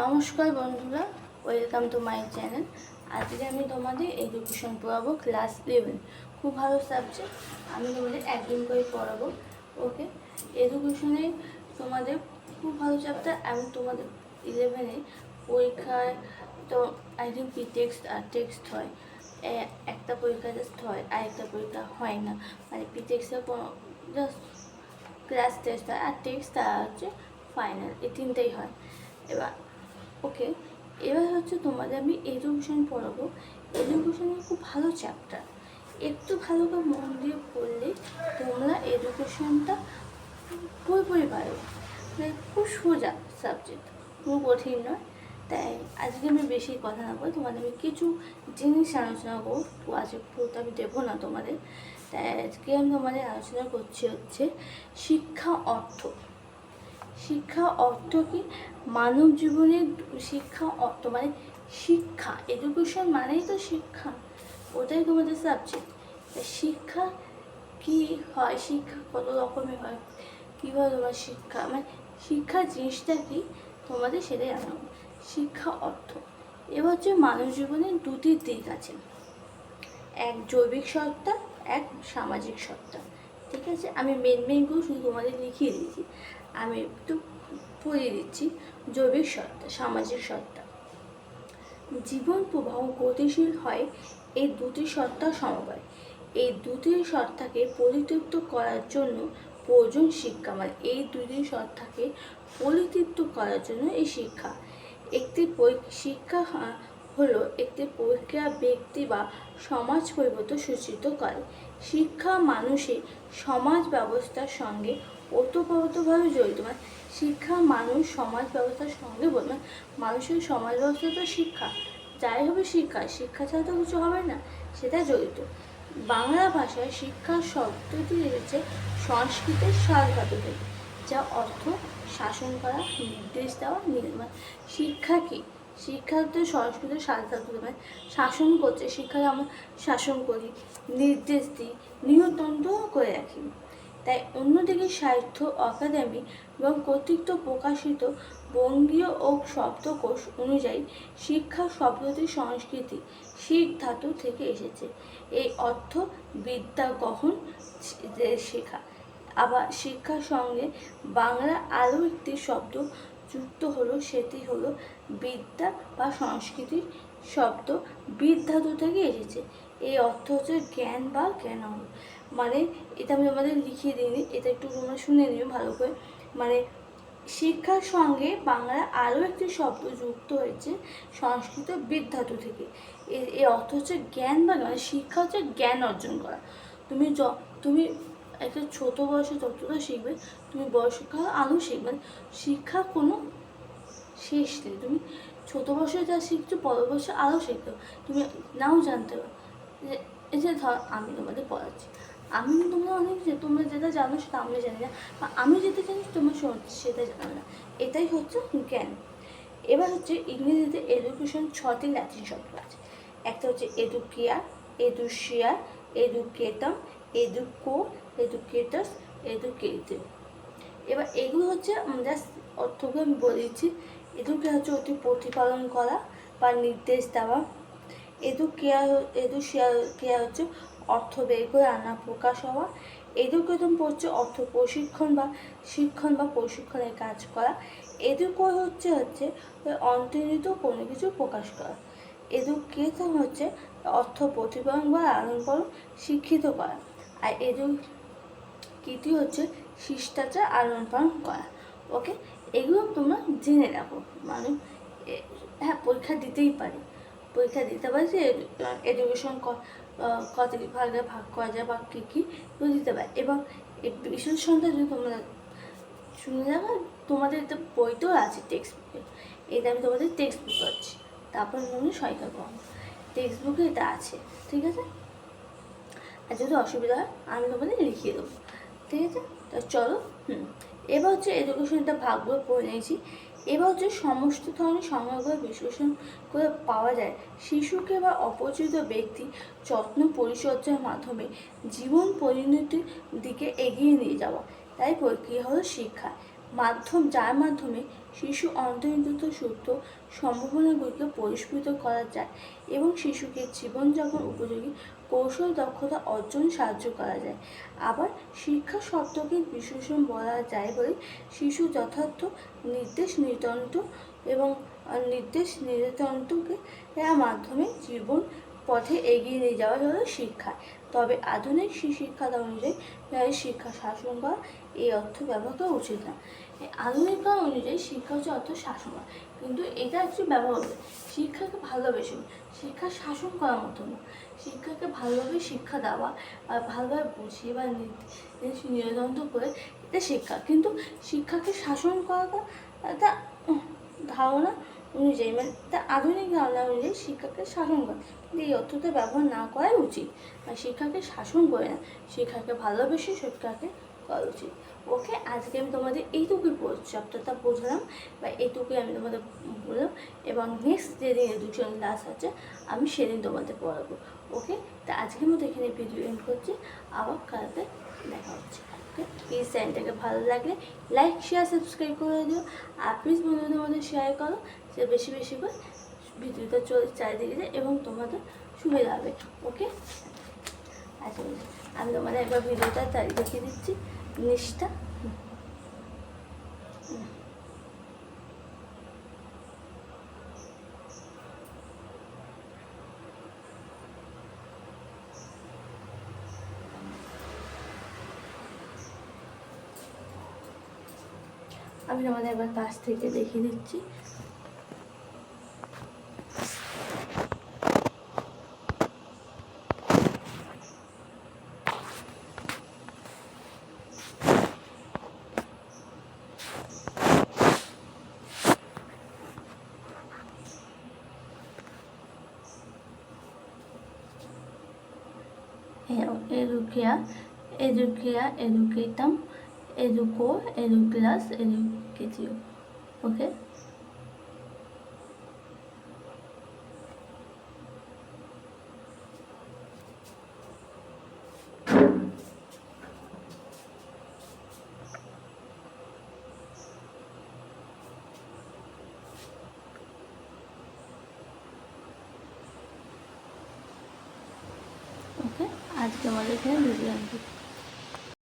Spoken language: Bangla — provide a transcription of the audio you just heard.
নমস্কার বন্ধুরা, ওয়েলকাম টু মাই চ্যানেল। আজকে আমি তোমাদের এডুকেশন পড়াবো ক্লাস 11। খুব ভালো সাবজেক্ট, আমি তোমাদের একদিন করে পড়াবো। ওকে, এডুকেশনে তোমাদের খুব ভালো চ্যাপ্টার। আমি তোমাদের 11-এ পরীক্ষায় তো আই থিঙ্ক টেক্সট আর টেক্সট হয়, একটা পরীক্ষা জাস্ট হয় আর একটা পরীক্ষা হয় না। মানে টেক্সটের কোনো জাস্ট ক্লাস টেস্ট হয় আর টেক্সট আর হচ্ছে ফাইনাল, এই তিনটেই হয়। ওকে, এবার হচ্ছে তোমাদের আমি এডুকেশন পড়াবো। এডুকেশনের খুব ভালো চ্যাপ্টার, একটু ভালো করে মন দিয়ে পড়লে তোমরা এডুকেশনটা পুরোপুরি পারো। মানে খুব সোজা সাবজেক্ট, খুব কঠিন নয়। তাই আজকে আমি বেশি কথা না বলে তোমাদের আমি কিছু জিনিস আলোচনা করবো। আজকে পুরোটা আমি দেবো না তোমাদের। তাই আজকে আমি তোমাদের আলোচনা করছি হচ্ছে শিক্ষা অর্থ। শিক্ষা অর্থ কি? মানব জীবনের শিক্ষা অর্থ মানে শিক্ষা, এডুকেশন মানেই তো শিক্ষা, ওটাই তোমাদের সাবজেক্ট। শিক্ষা কি হয়, শিক্ষা কত রকমের হয়, কীভাবে তোমার শিক্ষা মানে শিক্ষা জিনিসটা কি তোমাদের সেটাই জানাবো। শিক্ষা অর্থ এবার হচ্ছে মানব জীবনের দুটি দিক আছে, এক জৈবিক সত্তা, এক সামাজিক সত্তা। ঠিক আছে, আমি মেনগুলো শুধু তোমাদের লিখিয়ে দিয়েছি, আমি একটু পড়িয়ে দিচ্ছি। জৈবিক সত্তা, সামাজিক সত্তা। জীবন প্রবাহ গতিশীল হয় এই দুটি সত্তার সমবায়। এই দুটি সত্তাকে পরিতৃপ্ত করার জন্য প্রয়োজন শিক্ষা। মানে এই দুটি সত্তাকে পরিতৃপ্ত করার জন্য এই শিক্ষা। একটি শিক্ষা হলো একটি প্রক্রিয়া ব্যক্তি বা সমাজ পরিবর্তন সূচিত করে। শিক্ষা মানুষের সমাজ ব্যবস্থার সঙ্গে ওতপ্রোতভাবে জড়িত। মানে শিক্ষা মানুষ সমাজ ব্যবস্থার সঙ্গে বলবে, মানুষের সমাজ ব্যবস্থা তো শিক্ষা, যাই হবে শিক্ষা, শিক্ষা ছাড়া তো কিছু হবে না, সেটা জড়িত। বাংলা ভাষায় শিক্ষা শব্দটি এসেছে সংস্কৃতের শাল ধাতু থেকে, যা অর্থ শাসন করা, নির্দেশ দেওয়া, নির্মাণ। শিক্ষা কি? শিক্ষা তো সংস্কৃতের শাল ধাতু থেকে, মানে শাসন করছে, শিক্ষা আমরা শাসন করি, নির্দেশ দিই, নিয়ন্ত্রণ করে রাখি। তাই অন্যদিকে সাহিত্য অকাদেমি এবং কর্তৃক প্রকাশিত বঙ্গীয় ও শব্দকোষ অনুযায়ী শিক্ষা শব্দটি সংস্কৃতি শিখ ধাতু থেকে এসেছে। এই অর্থ বিদ্যা গ্রহণ শেখা। আবার শিক্ষার সঙ্গে বাংলা আরও একটি শব্দ যুক্ত হলো, সেটি হলো বিদ্যা বা সংস্কৃতির শব্দ বিদ ধাতু থেকে এসেছে। এই অর্থ হচ্ছে জ্ঞান বা জ্ঞানাঙ্গ। মানে এটা আমি আমাদের লিখিয়ে দিইনি, এটা একটু তোমরা শুনে নিও ভালো করে। মানে শিক্ষার সঙ্গে বাংলা আরও একটি শব্দ যুক্ত হয়েছে সংস্কৃত বিদ ধাতু থেকে। এই অর্থ হচ্ছে জ্ঞান বা জ্ঞান। শিক্ষা হচ্ছে জ্ঞান অর্জন করা। তুমি একটা ছোটো বয়সে যতটা শিখবে, তুমি বয়সকাল আরও শিখবে। শিক্ষা কোনো শেষ নেই। তুমি ছোটো বয়সে যা শিখছো বড় বয়সে আরও শিখতে, তুমি নাও জানতে পারো। এই যে ধর আমি তোমাদের পড়াচ্ছি, আমি তোমরা অনেক যে তোমরা যেটা জানো সেটা আমি জানি না, বা আমি যেটা জানি তোমরা সেটা জানো না, এটাই হচ্ছে জ্ঞান। এবার হচ্ছে ইংরেজিতে এডুকেশন 6টি ল্যাটিন শব্দ আছে। একটা হচ্ছে এডুকিয়া, এডুশিয়ার, এডুকেটাম, এডুকো, এডুকেটাস, এডুকেটিভ। এবার এগুলো হচ্ছে জাস্ট অর্থগুলো আমি বলে দিচ্ছি। এডুকে হচ্ছে অতি প্রতিপালন করা বা নির্দেশ দেওয়া। এডুশিয়া হচ্ছে অর্থ বের করে আনা, প্রকাশ হওয়া। এডুকেটম হচ্ছে অর্থ প্রশিক্ষণ বা শিক্ষণ বা প্রশিক্ষণের কাজ করা। এডুকো হচ্ছে অন্তর্নিহিত কোনো কিছু প্রকাশ করা। এডুকেশন হচ্ছে অর্থ প্রতিপালন বা লালন পালন, শিক্ষিত করা। আর কীর্তি হচ্ছে শিষ্টাচার আলন পালন করা। ওকে, এগুলো তোমরা জেনে রাখো। মানে হ্যাঁ, পরীক্ষা দিতেই পারে, পরীক্ষা দিতে পারে যে এডুকেশন কত ভাগে ভাগ করা যায় বা কী কী দিতে পারে। এবং এই বিশ্লেষণটা যদি তোমরা শুনে রাখো, তোমাদের এটা বইতেও আছে টেক্সট বুকে, এটা আমি তোমাদের টেক্সট বুক পাচ্ছি, তারপর মনে সহায়তা করো, টেক্সট বুকে এটা আছে। ঠিক আছে, আর যদি অসুবিধা হয় আমি তোমাদের লিখিয়ে দেবো। ঠিক আছে, তো চলো। এবার হচ্ছে এডুকেশনটা ভাগগুলো পড়ে নিয়েছি। এবার হচ্ছে সমস্ত ধরনের সংজ্ঞাগুলো বিশ্লেষণ করে পাওয়া যায় শিশুকে বা অপরিচিত ব্যক্তি যত্ন পরিচর্যার মাধ্যমে জীবন পরিণতির দিকে এগিয়ে নিয়ে যাওয়া। তাই প্রক্রিয়া হলো শিক্ষা। যার মাধ্যমে শিশু অন্তর্নিহিত সুপ্ত সম্ভাবনাগুলিকে পরিস্ফুট করা যায় এবং শিশুকে জীবনযাপন উপযোগী কৌশল দক্ষতা অর্জন সাহায্য করা যায়। আবার শিক্ষা শব্দকে বিশ্লেষণ বলা যায় বলে শিশু যথার্থ নির্দেশ নির্দেশকে মাধ্যমে জীবন পথে এগিয়ে নিয়ে যাওয়া হলো শিক্ষা। তবে আধুনিক শিক্ষাটা অনুযায়ী শিক্ষা শাসন করা এই অর্থ ব্যবহার করা উচিত না। আধুনিকতা অনুযায়ী শিক্ষা হচ্ছে অর্থ শাসন করা, কিন্তু এটা একটু ব্যবহার হবে শিক্ষাকে ভালোবেসে, শিক্ষা শাসন করার মতো না। শিক্ষাকে ভালোভাবে শিক্ষা দেওয়া বা ভালোভাবে বুঝিয়ে বা নির্দেশ করে এটা শিক্ষা, কিন্তু শিক্ষাকে শাসন করাটা একটা ধারণা অনুযায়ী, মানে আধুনিক ধারণা অনুযায়ী শিক্ষাকে শাসন করা, কিন্তু এই অর্থটা ব্যবহার না করাই উচিত। মানে শিক্ষাকে শাসন করে না, শিক্ষাকে ভালোবেসে শিক্ষাকে করা উচিত। ওকে, আজকে আমি তোমাদের এইটুকুই চ্যাপ্টারটা বোঝালাম বা এইটুকুই আমি তোমাদের বললাম, এবং নেক্সট যেদিন এডুকেশন ক্লাস আছে আমি সেদিন তোমাদের পড়াবো। ওকে, তা আজকের মতো এখানে ভিডিও এন্ড করছি, আবার কালকে দেখা হচ্ছে। ওকে, প্লিজ চ্যানেলটাকে ভালো লাগলে লাইক শেয়ার সাবস্ক্রাইব করে দিও, আর প্লিজ বন্ধুদের মধ্যে শেয়ার করো, সে বেশি বেশি করে ভিডিওটা চারিদিকে যায় এবং তোমাদের সুবিধা হবে। ওকে, আচ্ছা আমি তোমাদের একবার ভিডিওটা দেখিয়ে দিচ্ছি জিনিসটা। আমি তোমাদের একবার কাছ থেকে দেখিয়ে দিচ্ছি। educatum, educo, educlas, educatio. Okay. ওকে, আজকে আমাদের এখানে ভিডিও